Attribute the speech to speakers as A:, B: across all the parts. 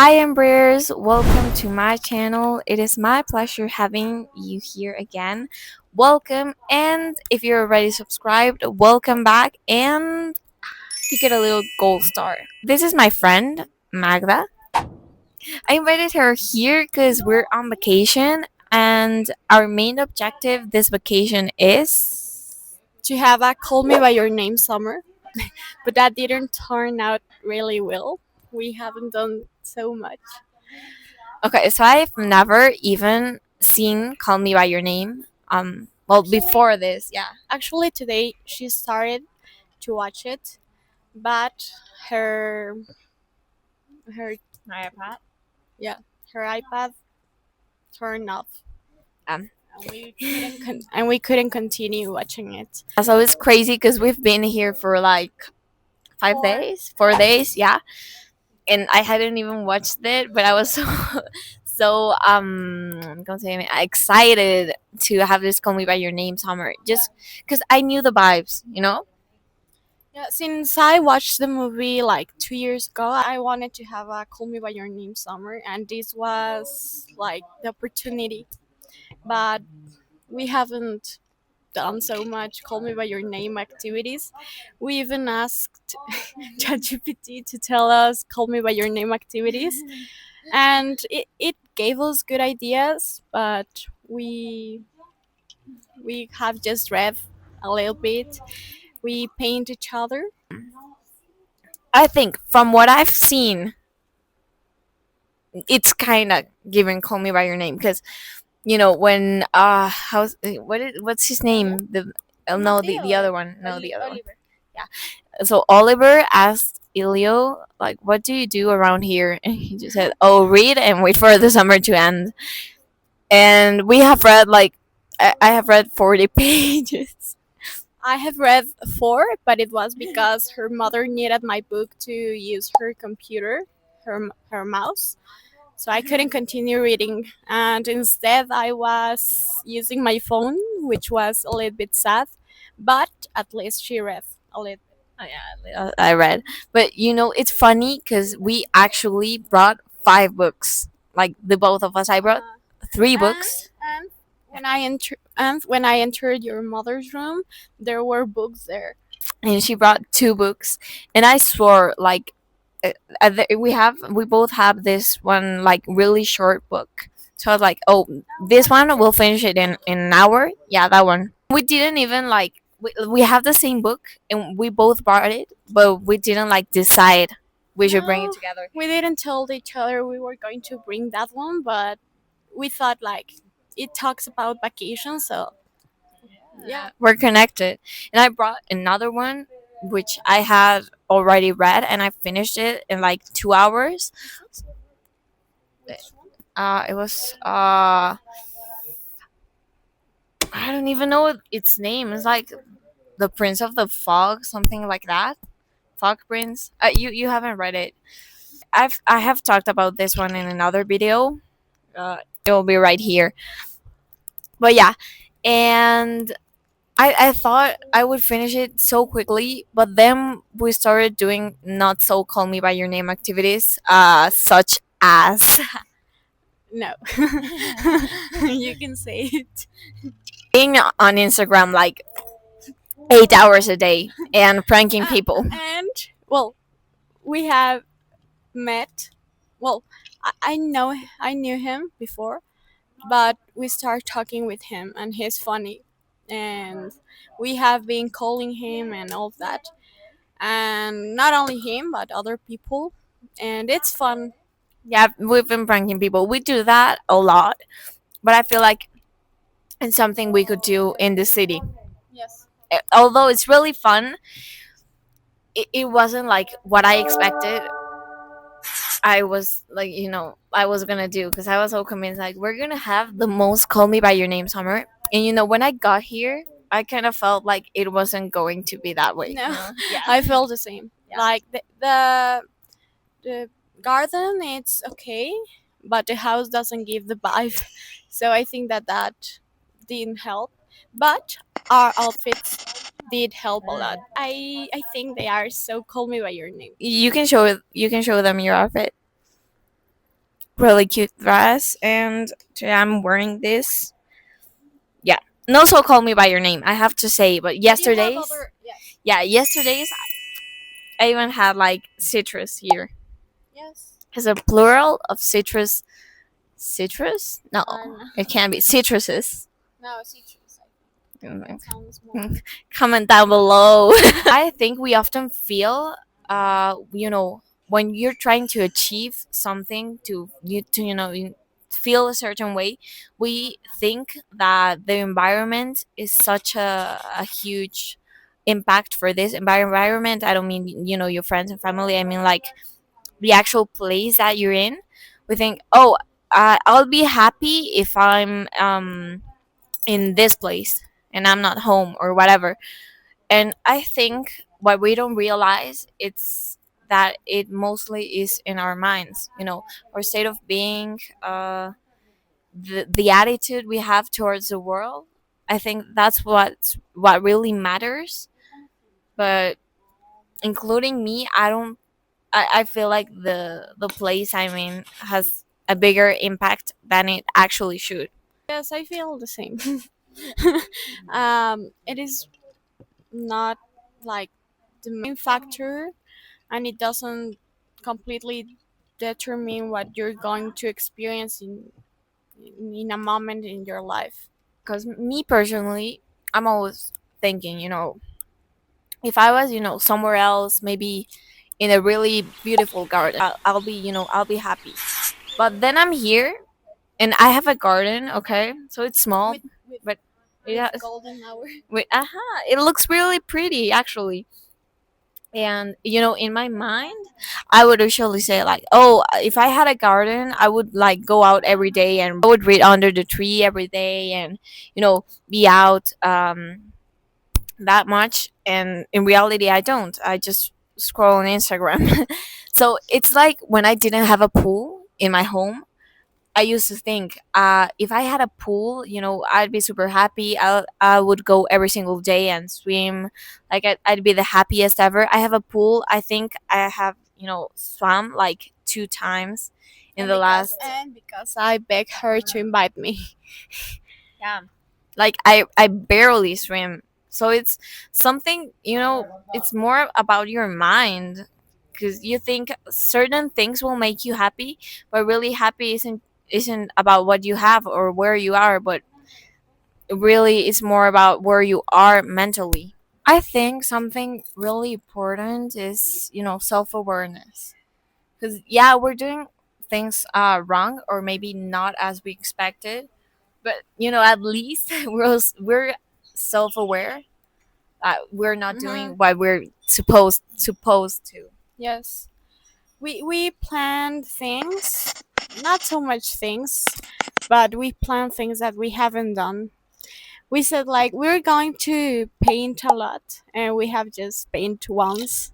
A: Hi, Ambraers. Welcome to my channel. It is my pleasure having you here again. Welcome, and if you're already subscribed, welcome back, and you get a little gold star. This is my friend, Magda. I invited her here because we're on vacation, and our main objective this vacation is.
B: To have a Call Me By Your Name summer, but that didn't turn out really well. We haven't done so much.
A: Okay, so I've never even seen Call Me By Your Name. Well, before this, yeah.
B: Actually, today she started to watch it, but her her
A: My iPad.
B: yeah her iPad turned off,
A: Um,
B: and we couldn't continue watching it.
A: so it's crazy because we've been here for like 5 days, 4 days, yeah. And I hadn't even watched it, but I was I'm gonna say excited to have this Call Me by Your Name summer, just because I knew the vibes.
B: Yeah, since I watched the movie like 2 years ago, I wanted to have a Call Me By Your Name summer, and this was like the opportunity. But we haven't done so much Call Me By Your Name activities. We even asked ChatGPT to tell us Call Me By Your Name activities, and it gave us good ideas, but we have just read a little bit. We paint each other.
A: I think from what I've seen, it's kind of giving Call Me by Your Name because when what's his name, the no, the other one, no, the other one, yeah. So Oliver asked Elio, like, what do you do around here? And he just said, oh, read and wait for the summer to end. And we have read like I have read 40 pages.
B: I have read four, but it was because her mother needed my book to use her computer, her mouse. So I couldn't continue reading, and instead I was using my phone, which was a little bit sad, but at least she read a little.
A: Oh, yeah, I read, but it's funny because we actually brought 5 books, like the both of us. I brought 3 books.
B: And when I entered your mother's room, there were books there.
A: And she brought 2 books, and I swore like we both have this one like really short book. So I was like, oh, this one we'll finish it in an hour. Yeah, that one. We didn't even like we have the same book and we both bought it, but we didn't like decide we should bring it
B: No,
A: together.
B: we didn't tell each other we were going to bring that one, but we thought like it talks about vacation, so yeah.
A: We're connected. And I brought another one which I had already read and I finished it in like 2 hours. It was I don't even know its name. It's like the Prince of the Fog, something like that. Fog Prince. You haven't read it. I have talked about this one in another video. It will be right here. But yeah, and I thought I would finish it so quickly, but then we started doing not so Call Me by Your Name activities, such as
B: No. You can say it.
A: being on Instagram like 8 hours a day and pranking people.
B: And well, we have met. Well, I knew him before, but we start talking with him, and he's funny, and we have been calling him and all of that, and not only him but other people, and it's fun.
A: Yeah, we've been pranking people. We do that a lot, but I feel like it's something we could do in the city.
B: Yes.
A: Although it's really fun, it wasn't like what I expected. I was like, I was gonna do because I was so convinced like we're gonna have the most Call Me by Your Name summer. And when I got here, I kind of felt like it wasn't going to be that way.
B: No,
A: Yeah.
B: I feel the same.
A: Yeah.
B: Like the garden, it's okay, but the house doesn't give the vibe. So I think that didn't help. But our outfits did help a lot. I think they are so Call Me By Your Name.
A: You can show them your outfit. really cute dress, and today I'm wearing this. Yeah. And also call me by your name. I have to say, but
B: But you have
A: yesterday's,
B: other, yes,
A: yeah, yesterday's I even had like citrus here.
B: yes,
A: It's a plural of citrus. Citrus? No,
B: and
A: it can't be citruses.
B: no citrus. I think it sounds more.
A: Comment down below. I think we often feel, when you're trying to achieve something feel a certain way, we think that the environment is such a huge impact for this environment. I don't mean, your friends and family. I mean like the actual place that you're in. We think, oh, I'll be happy if I'm in this place and I'm not home or whatever. And I think what we don't realize it's that it mostly is in our minds, our state of being, the attitude we have towards the world. I think that's what really matters. But including me, I feel like the place I'm in has a bigger impact than it actually should.
B: Yes, I feel the same. It is not like the main factor, and it doesn't completely determine what you're going to experience in a moment in your life.
A: Because me personally, I'm always thinking, if I was, somewhere else, maybe in a really beautiful garden, I'll be happy. But then I'm here and I have a garden, okay? So it's small,
B: with with,
A: but it
B: with
A: has,
B: golden hour.
A: wait, it looks really pretty actually. And in my mind, I would usually say like, oh, if I had a garden, I would like go out every day and I would read under the tree every day and be out that much. And in reality, I don't. I just scroll on Instagram. So it's like when I didn't have a pool in my home, I used to think, if I had a pool, I'd be super happy. I would go every single day and swim. Like I'd be the happiest ever. I have a pool. I think I have, swam like 2 times in
B: and
A: the
B: because
A: last.
B: and because I begged her to invite me.
A: Yeah. Like I barely swim. So it's something, it's more about your mind, because you think certain things will make you happy, but really happy isn't about what you have or where you are, but really it's more about where you are mentally. I think something really important is, self-awareness. Because yeah, we're doing things wrong or maybe not as we expected, but at least we're self-aware that we're not doing
B: Hmm.
A: what we're supposed to.
B: Yes, we planned things, not so much things, but we planned things that we haven't done. We said like we're going to paint a lot, and we have just paint once,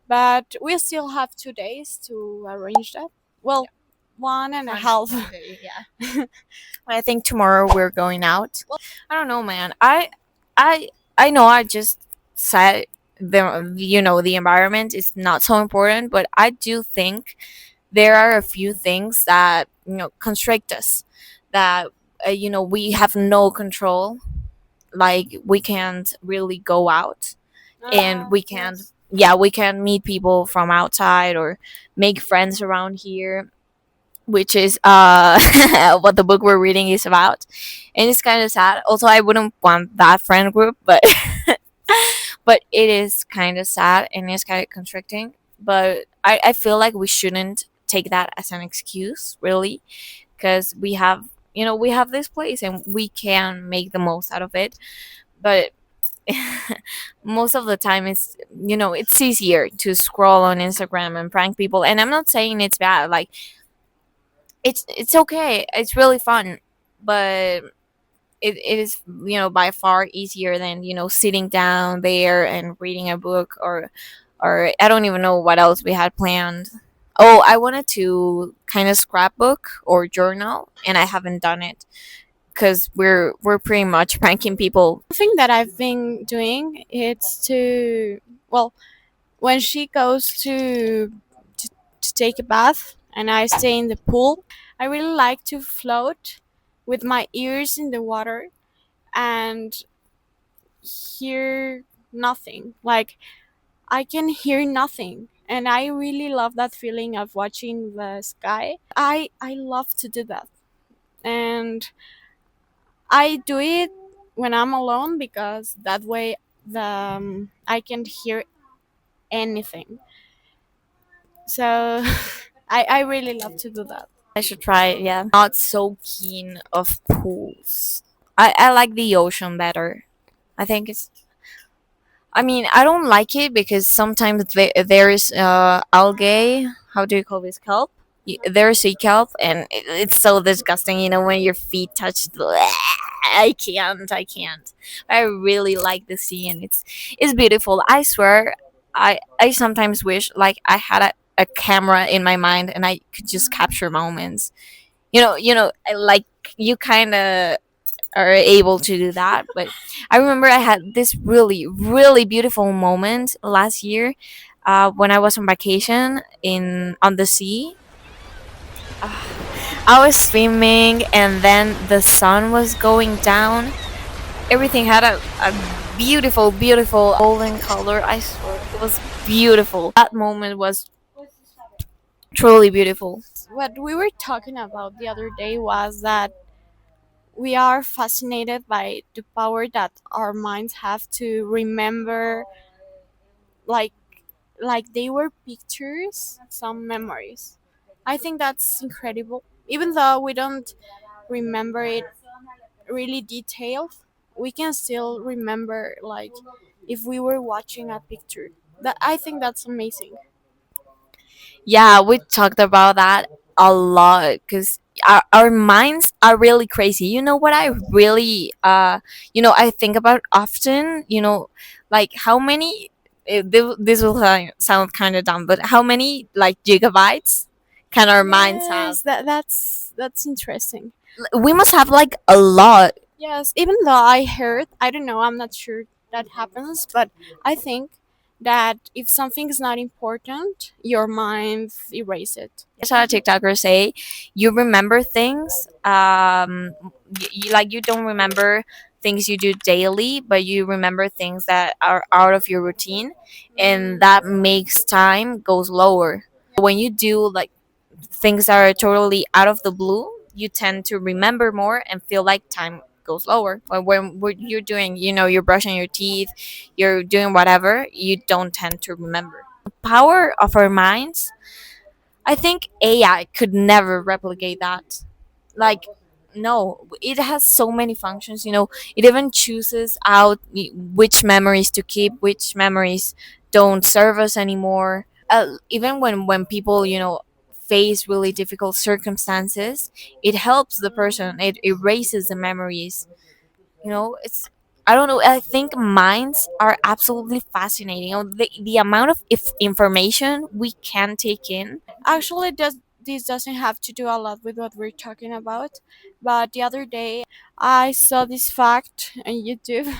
B: but we still have 2 days to arrange that. Well,
A: Yeah,
B: one and a
A: one
B: half.
A: day, yeah. I think tomorrow we're going out. I don't know, man. I know I just said the environment is not so important, but I do think there are a few things that constrict us, that we have no control. Like we can't really go out, and we can't,
B: Yes.
A: yeah, we can meet people from outside or make friends around here, which is what the book we're reading is about. And it's kind of sad. Also, I wouldn't want that friend group, but but it is kind of sad and it's kind of constricting. But I feel like we shouldn't take that as an excuse, really, because we have this place and we can make the most out of it. But most of the time it's easier to scroll on Instagram and prank people. And I'm not saying it's bad. Like it's okay. It's really fun, but it is by far easier than sitting down there and reading a book, or I don't even know what else we had planned. Oh, I wanted to kind of scrapbook or journal, and I haven't done it because we're pretty much pranking people.
B: Thing that I've been doing it's to, well, when she goes to take a bath and I stay in the pool, I really like to float with my ears in the water and hear nothing. Like I can hear nothing. And I really love that feeling of watching the sky. I love to do that. And I do it when I'm alone because that way I can hear anything. So I really love to do that.
A: I should try it. Yeah, not so keen of pools. I like the ocean better. I think it's. I mean, I don't like it because sometimes there is algae. How do you call this, kelp? There's sea kelp, and it's so disgusting. You know, when your feet touch. I can't. I can't. I really like the sea, and it's beautiful. I swear. I sometimes wish like I had a camera in my mind and I could just capture moments. I like you kind of are able to do that. But I remember I had this really, really beautiful moment last year when I was on vacation in on the sea. I was swimming, and then the sun was going down. Everything had a beautiful, beautiful golden color. I swear it was beautiful. That moment was truly beautiful.
B: What we were talking about the other day was that we are fascinated by the power that our minds have to remember, like they were pictures, some memories. I think that's incredible. Even though we don't remember it really detailed, we can still remember, like if we were watching a picture. That I think that's amazing.
A: Yeah, we talked about that a lot because our minds are really crazy. You know what I really I think about often, like how many this will sound kind of dumb, but how many like gigabytes can our minds have?
B: Yes, that's interesting.
A: We must have like a lot.
B: Yes, even though I heard, I don't know, I'm not sure that happens, but I think that if something is not important, your mind erase it.
A: I saw a TikToker say, you remember things, like you don't remember things you do daily, but you remember things that are out of your routine, and that makes time goes lower. When you do like things that are totally out of the blue, you tend to remember more and feel like time goes lower. But when you're doing, you're brushing your teeth, you're doing whatever, you don't tend to remember. The power of our minds, I think AI could never replicate that. Like, no, it has so many functions. It even chooses out which memories to keep, which memories don't serve us anymore. Even when people, face really difficult circumstances, it helps the person. It erases the memories. It's, I don't know. I think minds are absolutely fascinating. The amount of if information we can take in.
B: Actually, this doesn't have to do a lot with what we're talking about, but the other day I saw this fact on YouTube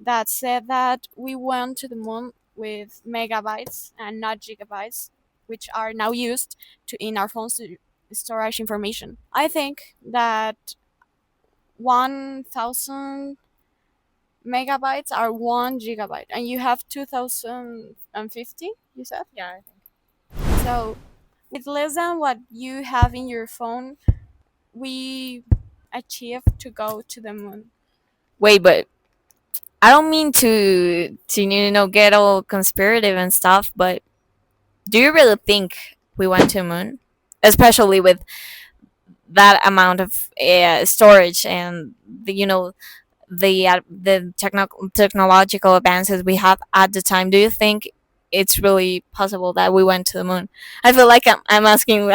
B: that said that we went to the moon with megabytes and not gigabytes, which are now used to in our phones to storage information. I think that 1,000 megabytes are 1 gigabyte, and you have 2,050. You said
A: Yeah.
B: so. With less than what you have in your phone, we achieved to go to the moon.
A: Wait, but I don't mean to get all conspirative and stuff, but do you really think we went to the moon, especially with that amount of storage and the technological advances we have at the time? Do you think it's really possible that we went to the moon? I feel like I'm asking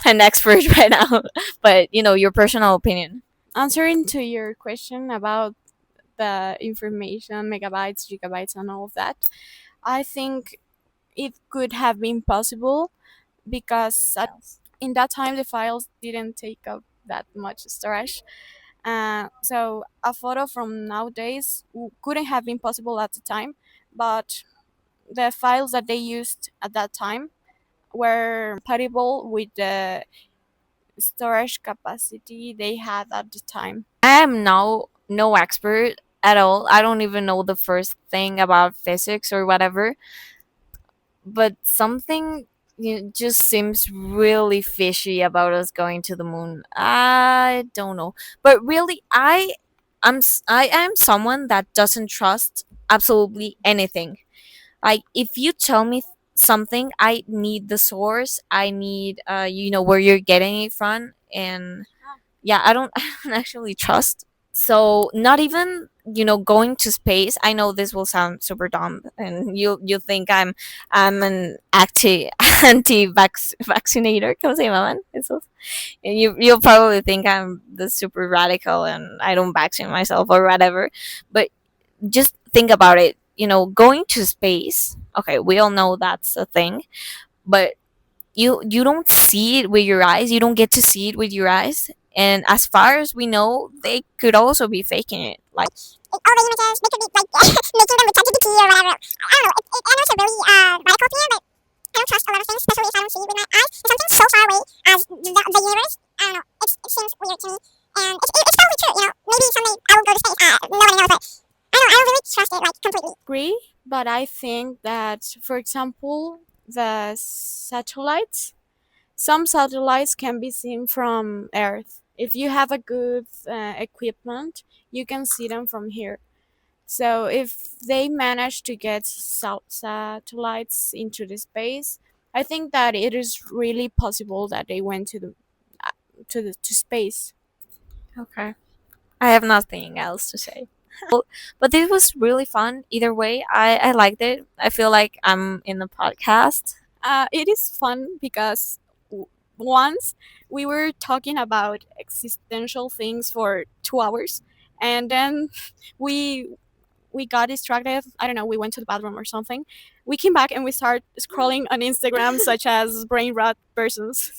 A: an expert right now, but your personal opinion.
B: Answering to your question about the information, megabytes, gigabytes, and all of that, I think it could have been possible because in that time the files didn't take up that much storage. So a photo from nowadays couldn't have been possible at the time, but the files that they used at that time were compatible with the storage capacity they had at the time.
A: I am now no expert at all. I don't even know the first thing about physics or whatever, but something, just seems really fishy about us going to the moon. I don't know, but really, I am someone that doesn't trust absolutely anything. Like, if you tell me something, I need the source. I need, where you're getting it from, and yeah, I don't, I don't actually trust. So not even, going to space. I know this will sound super dumb, and you think I'm an vaccinator. ¿Cómo se llaman esos? And you'll probably think I'm the super radical and I don't vaccine myself or whatever. But just think about it. Going to space. Okay, we all know that's a thing, but you don't see it with your eyes. You don't get to see it with your eyes. And as far as we know, they could also be faking it. Like,
C: all the images, they could be like making them with ChatGPT or whatever. I don't know. I know it's a really radical fear, but I don't trust a lot of things, especially if I don't see it with my eyes. And something so far away as the universe, I don't know. It seems weird to me, and it's probably true. Maybe someday I will go to space. Nobody knows, but I don't really trust it like completely.
B: Agree, but I think that, for example, the satellites, some satellites can be seen from Earth. If you have a good equipment, you can see them from here. So if they manage to get satellites into the space, I think that it is really possible that they went to space.
A: okay, I have nothing else to say. But this was really fun. Either way, I liked it. I feel like I'm in the podcast.
B: It is fun because once we were talking about existential things for 2 hours, and then we we got distracted. I don't know. We went to the bathroom or something. We came back and we started scrolling on Instagram, such as brain rot persons.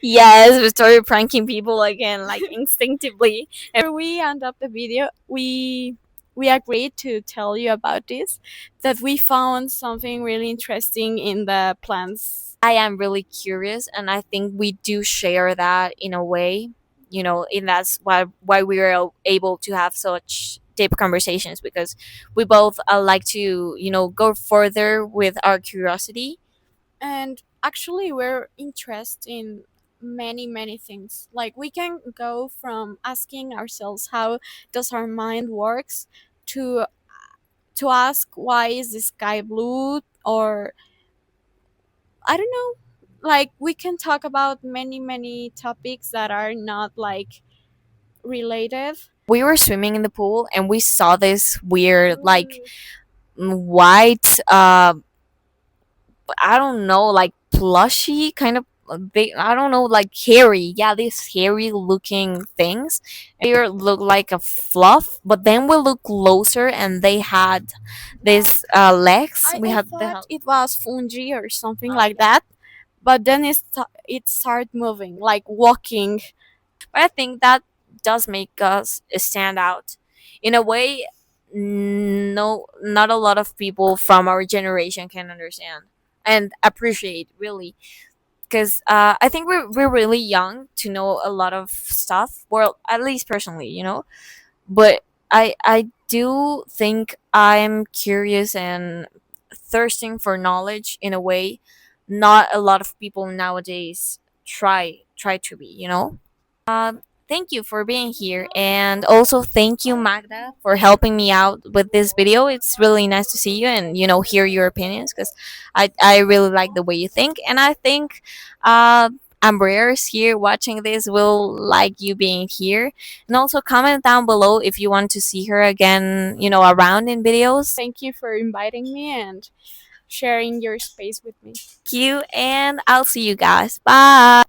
A: Yes, we started pranking people again, like instinctively.
B: After we end up the video, we agreed to tell you about this, that we found something really interesting in the plants.
A: I am really curious, and I think we do share that in a way. And that's why we were able to have such deep conversations, because we both like to, go further with our curiosity.
B: And actually, we're interested in many things. Like, we can go from asking ourselves how does our mind works, to ask why is the sky blue, or I don't know. Like, we can talk about many topics that are not like related.
A: We were swimming in the pool and we saw this weird, like, white, I don't know, like plushy kind of big, I don't know, like hairy. Yeah, these hairy looking things. They look like a fluff, but then we look closer and they had these legs. We
B: I
A: had
B: thought it was fungi or something like that, but then it started moving, like walking.
A: but I think that does make us stand out in a way. No, not a lot of people from our generation can understand and appreciate, really, because I think we're really young to know a lot of stuff. Well, at least personally, But I do think I'm curious and thirsting for knowledge in a way not a lot of people nowadays try to be. Thank you for being here, and also thank you, Magda, for helping me out with this video. It's really nice to see you and hear your opinions, because I really like the way you think, and I think Ambreers here watching this will like you being here. And also comment down below if you want to see her again, around in videos.
B: Thank you for inviting me and sharing your space with me.
A: Thank you, and I'll see you guys. Bye.